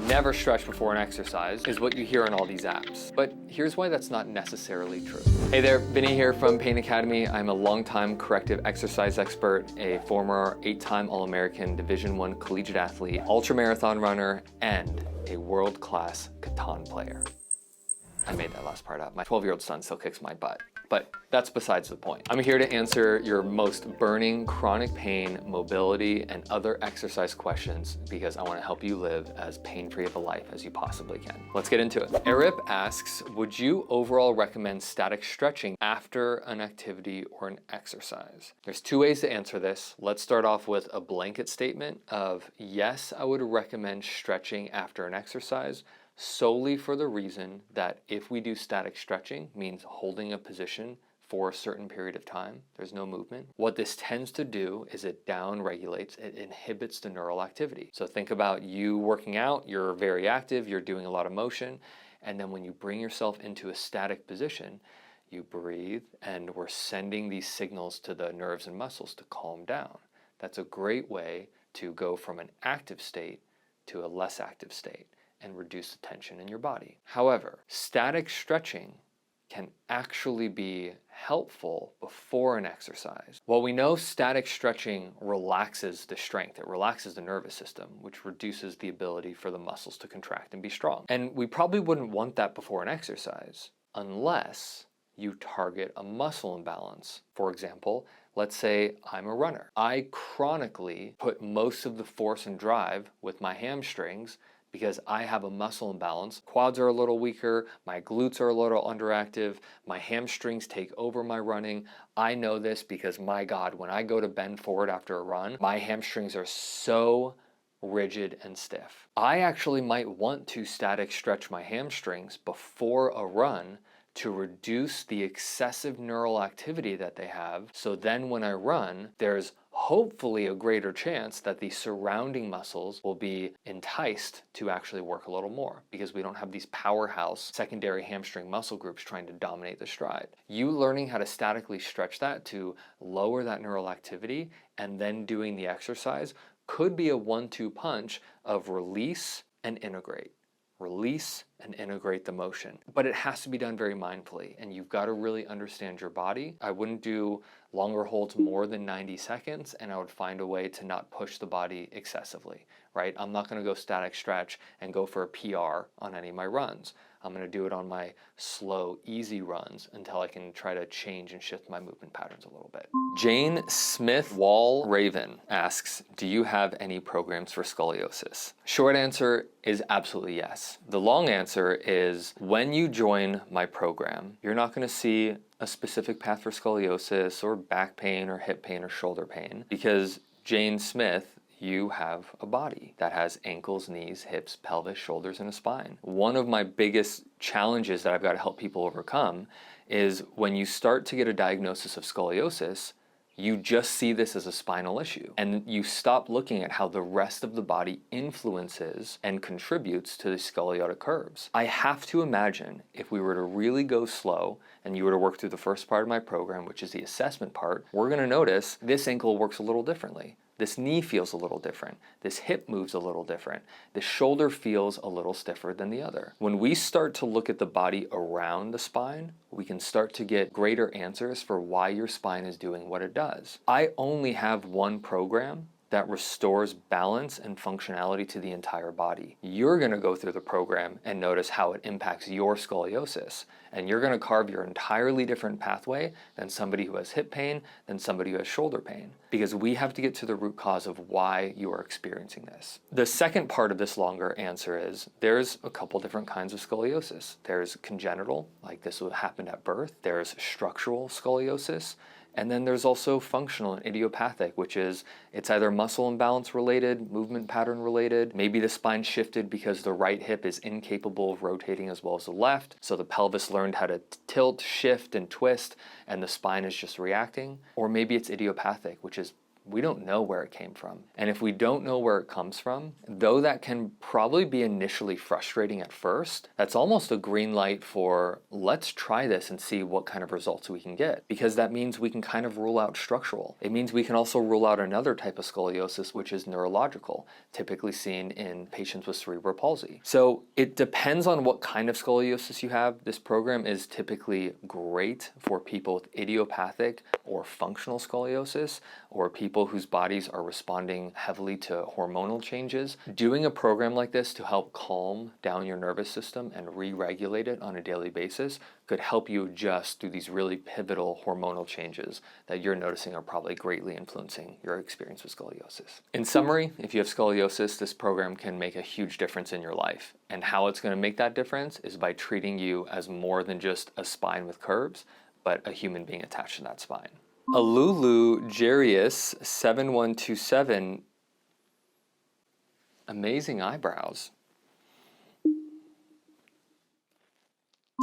never stretch before an exercise is what you hear on all these apps. But here's why that's not necessarily true. Hey there, Vinny here from Pain Academy. I'm a longtime corrective exercise expert, a former 8-time All-American Division I collegiate athlete, ultramarathon runner, and a world-class Catan player. I made that last part up. My 12-year-old son still kicks my butt. But that's besides the point. I'm here to answer your most burning chronic pain, mobility, and other exercise questions because I want to help you live as pain-free of a life as you possibly can. Let's get into it. Erip asks, would you overall recommend static stretching after an activity or an exercise? There's two ways to answer this. Let's start off with a blanket statement of yes, I would recommend stretching after an exercise, solely for the reason that if we do static stretching, means holding a position for a certain period of time, there's no movement. What this tends to do is it down-regulates, it inhibits the neural activity. So think about you working out, you're very active, you're doing a lot of motion, and then when you bring yourself into a static position, you breathe, and we're sending these signals to the nerves and muscles to calm down. That's a great way to go from an active state to a less active state and reduce the tension in your body. However, static stretching can actually be helpful before an exercise. While we know static stretching relaxes the strength, it relaxes the nervous system, which reduces the ability for the muscles to contract and be strong. And we probably wouldn't want that before an exercise unless you target a muscle imbalance. For example, let's say I'm a runner. I chronically put most of the force and drive with my hamstrings because I have a muscle imbalance. Quads are a little weaker, my glutes are a little underactive, my hamstrings take over my running. I know this because, my God, when I go to bend forward after a run, my hamstrings are so rigid and stiff. I actually might want to static stretch my hamstrings before a run to reduce the excessive neural activity that they have, so then when I run, there's hopefully a greater chance that the surrounding muscles will be enticed to actually work a little more because we don't have these powerhouse secondary hamstring muscle groups trying to dominate the stride. You learning how to statically stretch that to lower that neural activity and then doing the exercise could be a 1-2 punch of release and integrate. Release and integrate the motion. But it has to be done very mindfully, and you've got to really understand your body. I wouldn't do longer holds more than 90 seconds, and I would find a way to not push the body excessively, right? I'm not gonna go static stretch and go for a PR on any of my runs. I'm gonna do it on my slow, easy runs until I can try to change and shift my movement patterns a little bit. Jane Smith Wall Raven asks, do you have any programs for scoliosis? Short answer is absolutely yes. The long answer is when you join my program, you're not gonna see a specific path for scoliosis or back pain or hip pain or shoulder pain because Jane Smith, you have a body that has ankles, knees, hips, pelvis, shoulders, and a spine. One of my biggest challenges that I've got to help people overcome is when you start to get a diagnosis of scoliosis, you just see this as a spinal issue and you stop looking at how the rest of the body influences and contributes to the scoliotic curves. I have to imagine if we were to really go slow and you were to work through the first part of my program, which is the assessment part, we're gonna notice this ankle works a little differently. This knee feels a little different. This hip moves a little different. The shoulder feels a little stiffer than the other. When we start to look at the body around the spine, we can start to get greater answers for why your spine is doing what it does. I only have one program that restores balance and functionality to the entire body. You're gonna go through the program and notice how it impacts your scoliosis. And you're gonna carve your entirely different pathway than somebody who has hip pain, than somebody who has shoulder pain. Because we have to get to the root cause of why you are experiencing this. The second part of this longer answer is there's a couple different kinds of scoliosis. There's congenital, like this would happen at birth. There's structural scoliosis. And then there's also functional and idiopathic, which is it's either muscle imbalance related, movement pattern related. Maybe the spine shifted because the right hip is incapable of rotating as well as the left. So the pelvis learned how to tilt, shift, and twist, and the spine is just reacting. Or maybe it's idiopathic, which is we don't know where it came from. And if we don't know where it comes from, though that can probably be initially frustrating at first, that's almost a green light for let's try this and see what kind of results we can get. Because that means we can kind of rule out structural. It means we can also rule out another type of scoliosis, which is neurological, typically seen in patients with cerebral palsy. So it depends on what kind of scoliosis you have. This program is typically great for people with idiopathic or functional scoliosis, or people whose bodies are responding heavily to hormonal changes. Doing a program like this to help calm down your nervous system and re-regulate it on a daily basis could help you adjust through these really pivotal hormonal changes that you're noticing are probably greatly influencing your experience with scoliosis. In summary, if you have scoliosis, this program can make a huge difference in your life. And how it's going to make that difference is by treating you as more than just a spine with curves, but a human being attached to that spine. Alulu Jarius 7127, amazing eyebrows.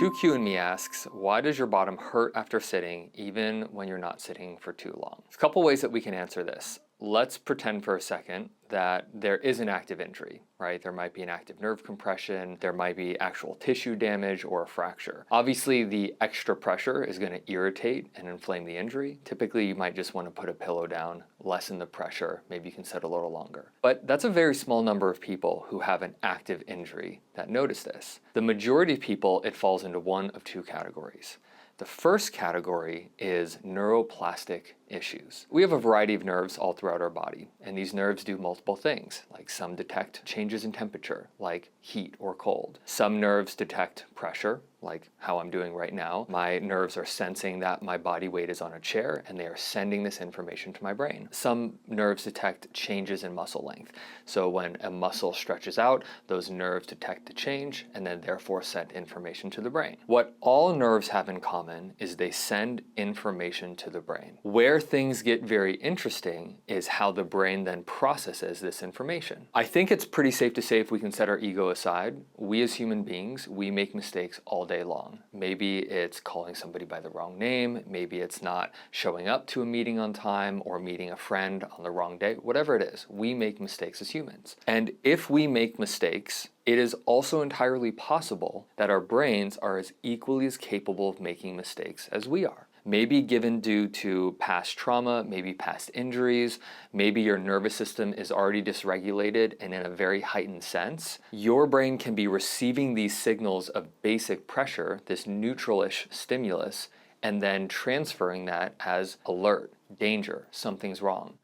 2Q and me asks, why does your bottom hurt after sitting even when you're not sitting for too long? There's a couple ways that we can answer this. Let's pretend for a second that there is an active injury, right? There might be an active nerve compression, there might be actual tissue damage or a fracture. Obviously, the extra pressure is going to irritate and inflame the injury. Typically, you might just want to put a pillow down, lessen the pressure, maybe you can sit a little longer. But that's a very small number of people who have an active injury that notice this. The majority of people, it falls into one of two categories. The first category is neuroplastic issues. We have a variety of nerves all throughout our body, and these nerves do multiple things, like some detect changes in temperature, like heat or cold. Some nerves detect pressure, like how I'm doing right now. My nerves are sensing that my body weight is on a chair, and they are sending this information to my brain. Some nerves detect changes in muscle length. So when a muscle stretches out, those nerves detect the change, and then therefore send information to the brain. What all nerves have in common is they send information to the brain. Where things get very interesting is how the brain then processes this information. I think it's pretty safe to say, if we can set our ego aside, we as human beings, we make mistakes all day long. Maybe it's calling somebody by the wrong name, maybe it's not showing up to a meeting on time or meeting a friend on the wrong day, whatever it is, we make mistakes as humans. And if we make mistakes, it is also entirely possible that our brains are as equally as capable of making mistakes as we are. Maybe given due to past trauma, maybe past injuries, maybe your nervous system is already dysregulated and in a very heightened sense. Your brain can be receiving these signals of basic pressure, this neutral-ish stimulus, and then transferring that as alert, danger, something's wrong.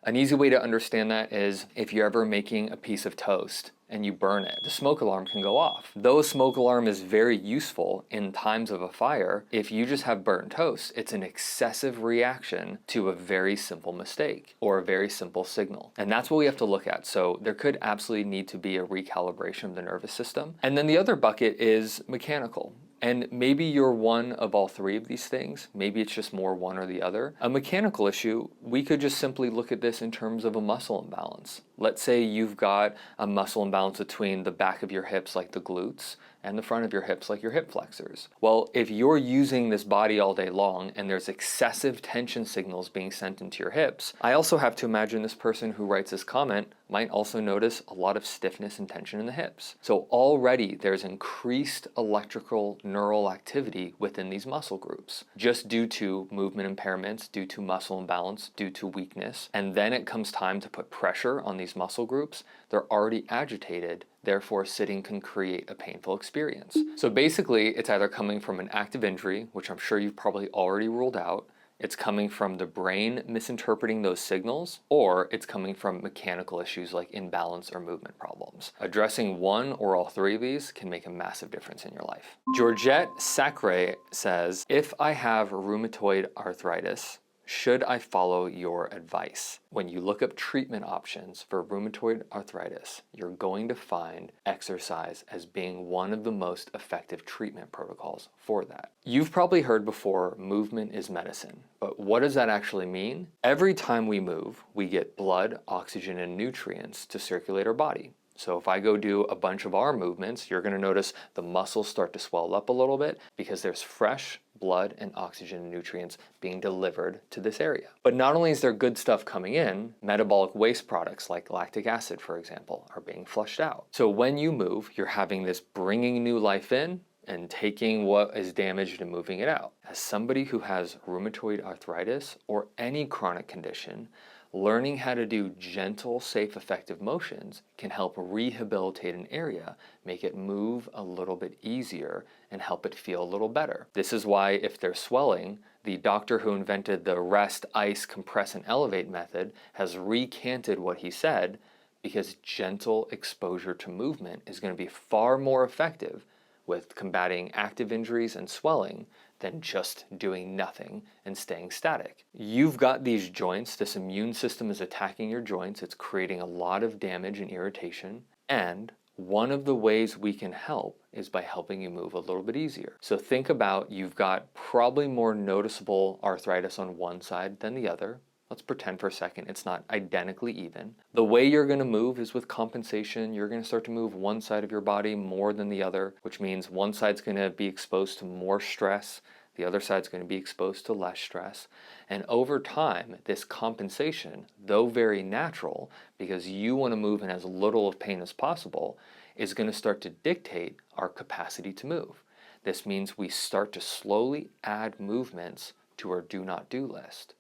An easy way to understand that is if you're ever making a piece of toast and you burn it, the smoke alarm can go off. Though a smoke alarm is very useful in times of a fire, if you just have burnt toast, it's an excessive reaction to a very simple mistake or a very simple signal. And that's what we have to look at. So there could absolutely need to be a recalibration of the nervous system. And then the other bucket is mechanical. And maybe you're one of all three of these things. Maybe it's just more one or the other. A mechanical issue, we could just simply look at this in terms of a muscle imbalance. Let's say you've got a muscle imbalance between the back of your hips, like the glutes, and the front of your hips, like your hip flexors. Well, if you're using this body all day long and there's excessive tension signals being sent into your hips, I also have to imagine this person who writes this comment might also notice a lot of stiffness and tension in the hips. So already there's increased electrical neural activity within these muscle groups, just due to movement impairments, due to muscle imbalance, due to weakness. And then it comes time to put pressure on these muscle groups. They're already agitated, therefore sitting can create a painful experience. So basically, it's either coming from an active injury, which I'm sure you've probably already ruled out, it's coming from the brain misinterpreting those signals, or it's coming from mechanical issues like imbalance or movement problems. Addressing one or all three of these can make a massive difference in your life. Georgette Sacre says, if I have rheumatoid arthritis, should I follow your advice? When you look up treatment options for rheumatoid arthritis, you're going to find exercise as being one of the most effective treatment protocols for that. You've probably heard before, movement is medicine, but what does that actually mean? Every time we move, we get blood, oxygen, and nutrients to circulate our body. So if I go do a bunch of arm movements, you're gonna notice the muscles start to swell up a little bit because there's fresh blood and oxygen and nutrients being delivered to this area. But not only is there good stuff coming in, metabolic waste products like lactic acid, for example, are being flushed out. So when you move, you're having this bringing new life in and taking what is damaged and moving it out. As somebody who has rheumatoid arthritis or any chronic condition, learning how to do gentle, safe, effective motions can help rehabilitate an area, make it move a little bit easier, and help it feel a little better. This is why if there's swelling, the doctor who invented the rest, ice, compress, and elevate method has recanted what he said, because gentle exposure to movement is going to be far more effective with combating active injuries and swelling than just doing nothing and staying static. You've got these joints, this immune system is attacking your joints, it's creating a lot of damage and irritation, and one of the ways we can help is by helping you move a little bit easier. So think about, you've got probably more noticeable arthritis on one side than the other. Let's pretend for a second it's not identically even. The way you're gonna move is with compensation. You're gonna start to move one side of your body more than the other, which means one side's gonna be exposed to more stress, the other side's gonna be exposed to less stress. And over time, this compensation, though very natural, because you wanna move in as little of pain as possible, is gonna start to dictate our capacity to move. This means we start to slowly add movements to our do not do list.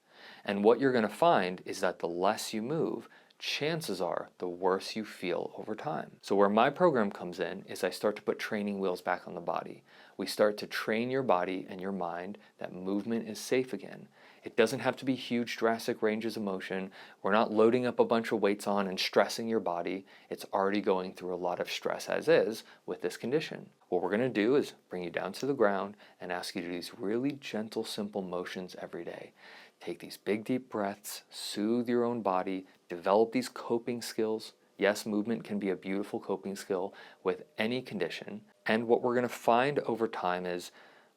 And what you're going to find is that the less you move, chances are the worse you feel over time. So where my program comes in is I start to put training wheels back on the body. We start to train your body and your mind that movement is safe again. It doesn't have to be huge, drastic ranges of motion. We're not loading up a bunch of weights on and stressing your body. It's already going through a lot of stress as is with this condition. What we're going to do is bring you down to the ground and ask you to do these really gentle, simple motions every day. Take these big, deep breaths, soothe your own body, develop these coping skills. Yes, movement can be a beautiful coping skill with any condition. And what we're going to find over time is,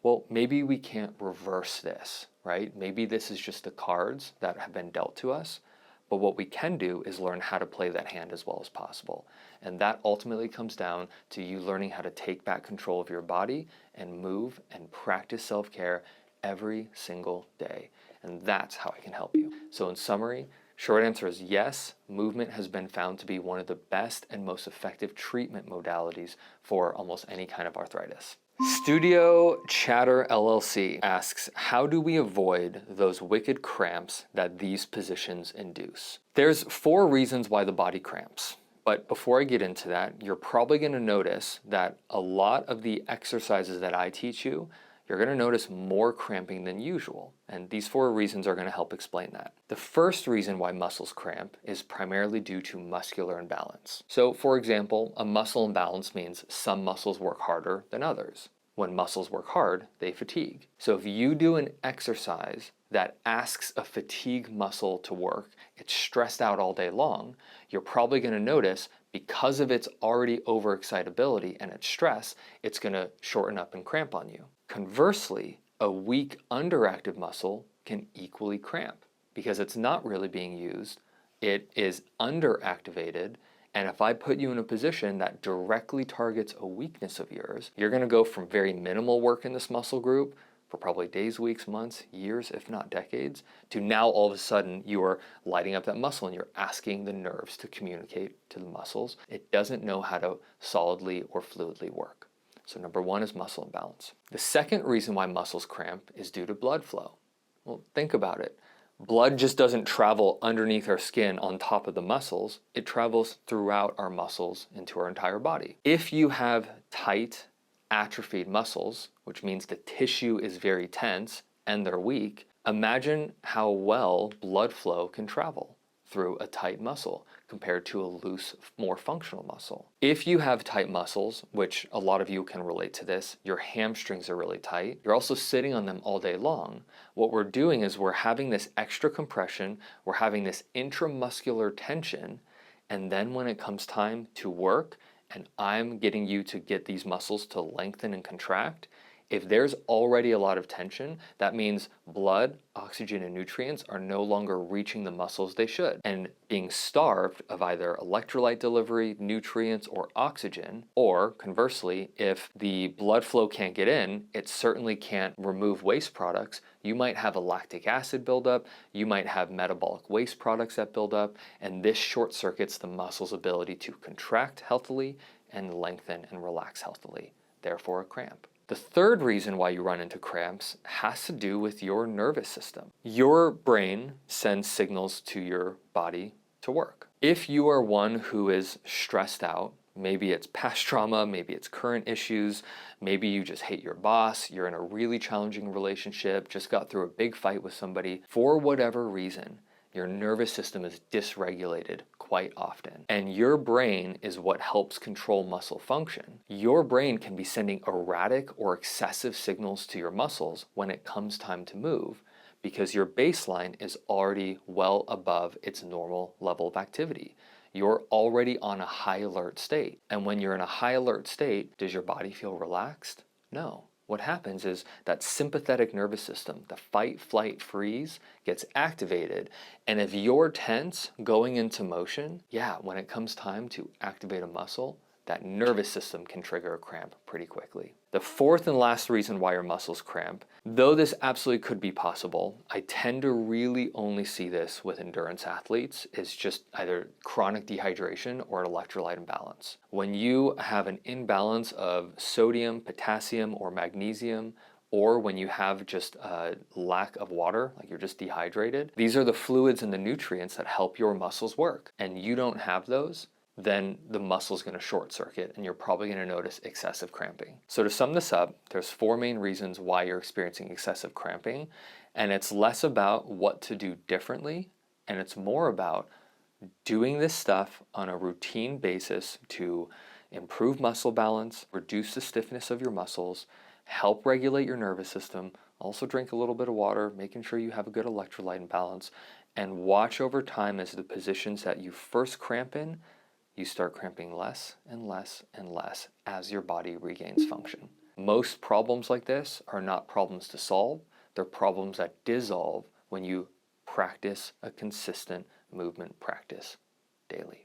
well, maybe we can't reverse this, right? Maybe this is just the cards that have been dealt to us. But what we can do is learn how to play that hand as well as possible. And that ultimately comes down to you learning how to take back control of your body and move and practice self-care every single day. And that's how I can help you. So in summary, short answer is yes, movement has been found to be one of the best and most effective treatment modalities for almost any kind of arthritis. Studio Chatter LLC asks, how do we avoid those wicked cramps that these positions induce? There's 4 reasons why the body cramps. But before I get into that, you're probably going to notice that a lot of the exercises that I teach you, you're going to notice more cramping than usual. And these 4 reasons are going to help explain that. The first reason why muscles cramp is primarily due to muscular imbalance. So for example, a muscle imbalance means some muscles work harder than others. When muscles work hard, they fatigue. So if you do an exercise that asks a fatigue muscle to work, it's stressed out all day long, you're probably going to notice, because of its already overexcitability and its stress, it's going to shorten up and cramp on you. Conversely, a weak underactive muscle can equally cramp because it's not really being used, it is underactivated, and if I put you in a position that directly targets a weakness of yours, you're going to go from very minimal work in this muscle group for probably days, weeks, months, years, if not decades, to now all of a sudden you are lighting up that muscle and you're asking the nerves to communicate to the muscles. It doesn't know how to solidly or fluidly work. So number 1 is muscle imbalance. The second reason why muscles cramp is due to blood flow. Well, think about it. Blood just doesn't travel underneath our skin on top of the muscles. It travels throughout our muscles into our entire body. If you have tight, atrophied muscles, which means the tissue is very tense and they're weak, imagine how well blood flow can travel through a tight muscle compared to a loose, more functional muscle. If you have tight muscles, which a lot of you can relate to this, your hamstrings are really tight, you're also sitting on them all day long, what we're doing is we're having this extra compression, we're having this intramuscular tension, and then when it comes time to work, and I'm getting you to get these muscles to lengthen and contract, If there's already a lot of tension, that means blood, oxygen, and nutrients are no longer reaching the muscles they should, and being starved of either electrolyte delivery, nutrients, or oxygen. Or conversely, if the blood flow can't get in, it certainly can't remove waste products. You might have a lactic acid buildup, you might have metabolic waste products that build up, and this short circuits the muscle's ability to contract healthily and lengthen and relax healthily, therefore a cramp. The third reason why you run into cramps has to do with your nervous system. Your brain sends signals to your body to work. If you are one who is stressed out, maybe it's past trauma, maybe it's current issues, maybe you just hate your boss, you're in a really challenging relationship, just got through a big fight with somebody, for whatever reason, your nervous system is dysregulated quite often. And your brain is what helps control muscle function. Your brain can be sending erratic or excessive signals to your muscles when it comes time to move, because your baseline is already well above its normal level of activity. You're already on a high alert state. And when you're in a high alert state, does your body feel relaxed? No. What happens is that sympathetic nervous system, the fight, flight, freeze, gets activated. And if you're tense going into motion, when it comes time to activate a muscle, that nervous system can trigger a cramp pretty quickly. The fourth and last reason why your muscles cramp, though this absolutely could be possible, I tend to really only see this with endurance athletes, is just either chronic dehydration or an electrolyte imbalance. When you have an imbalance of sodium, potassium, or magnesium, or when you have just a lack of water, like you're just dehydrated, these are the fluids and the nutrients that help your muscles work. And you don't have those, then the muscle's gonna short circuit and you're probably gonna notice excessive cramping. So to sum this up, there's 4 main reasons why you're experiencing excessive cramping, and it's less about what to do differently, and it's more about doing this stuff on a routine basis to improve muscle balance, reduce the stiffness of your muscles, help regulate your nervous system, also drink a little bit of water, making sure you have a good electrolyte imbalance, and watch over time as the positions that you first cramp in, you start cramping less and less and less as your body regains function. Most problems like this are not problems to solve, they're problems that dissolve when you practice a consistent movement practice daily.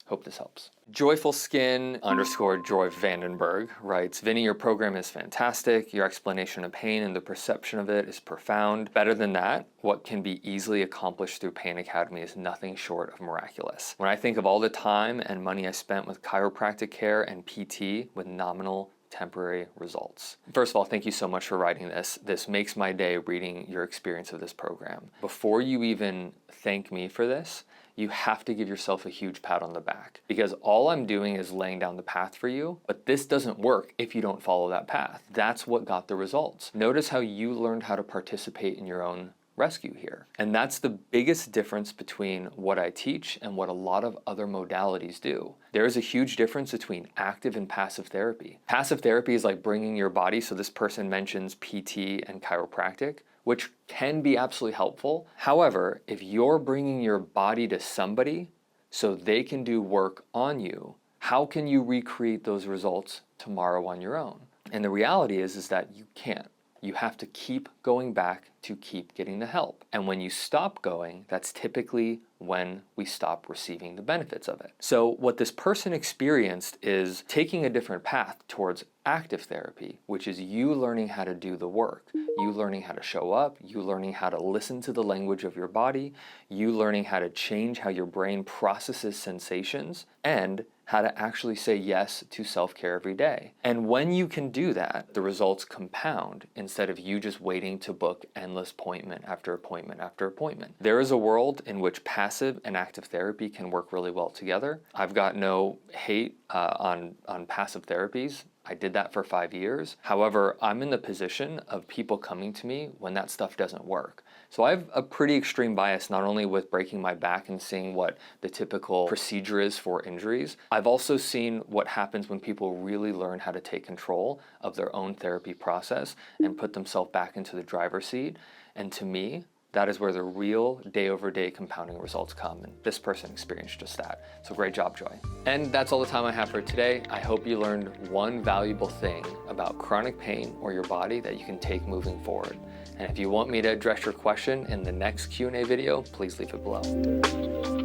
Hope this helps. Joyful Skin _ Joy Vandenberg writes, Vinny, your program is fantastic. Your explanation of pain and the perception of it is profound. Better than that, what can be easily accomplished through Pain Academy is nothing short of miraculous. When I think of all the time and money I spent with chiropractic care and PT with nominal temporary results. First of all, thank you so much for writing this. This makes my day reading your experience of this program. Before you even thank me for this, you have to give yourself a huge pat on the back, because all I'm doing is laying down the path for you, but this doesn't work if you don't follow that path. That's what got the results. Notice how you learned how to participate in your own rescue here. And that's the biggest difference between what I teach and what a lot of other modalities do. There is a huge difference between active and passive therapy. Passive therapy is like bringing your body, so this person mentions PT and chiropractic, which can be absolutely helpful. However, if you're bringing your body to somebody so they can do work on you, how can you recreate those results tomorrow on your own? And the reality is that you can't. You have to keep going back to keep getting the help. And when you stop going, that's typically when we stop receiving the benefits of it. So what this person experienced is taking a different path towards active therapy, which is you learning how to do the work, you learning how to show up, you learning how to listen to the language of your body, you learning how to change how your brain processes sensations, and how to actually say yes to self-care every day. And when you can do that, the results compound instead of you just waiting to book endless appointment after appointment after appointment. There is a world in which passive and active therapy can work really well together. I've got no hate on passive therapies. I did that for 5 years. However, I'm in the position of people coming to me when that stuff doesn't work. So I have a pretty extreme bias, not only with breaking my back and seeing what the typical procedure is for injuries, I've also seen what happens when people really learn how to take control of their own therapy process and put themselves back into the driver's seat. And to me, that is where the real day-over-day compounding results come, and this person experienced just that. So great job, Joy. And that's all the time I have for today. I hope you learned one valuable thing about chronic pain or your body that you can take moving forward. And if you want me to address your question in the next Q&A video, please leave it below.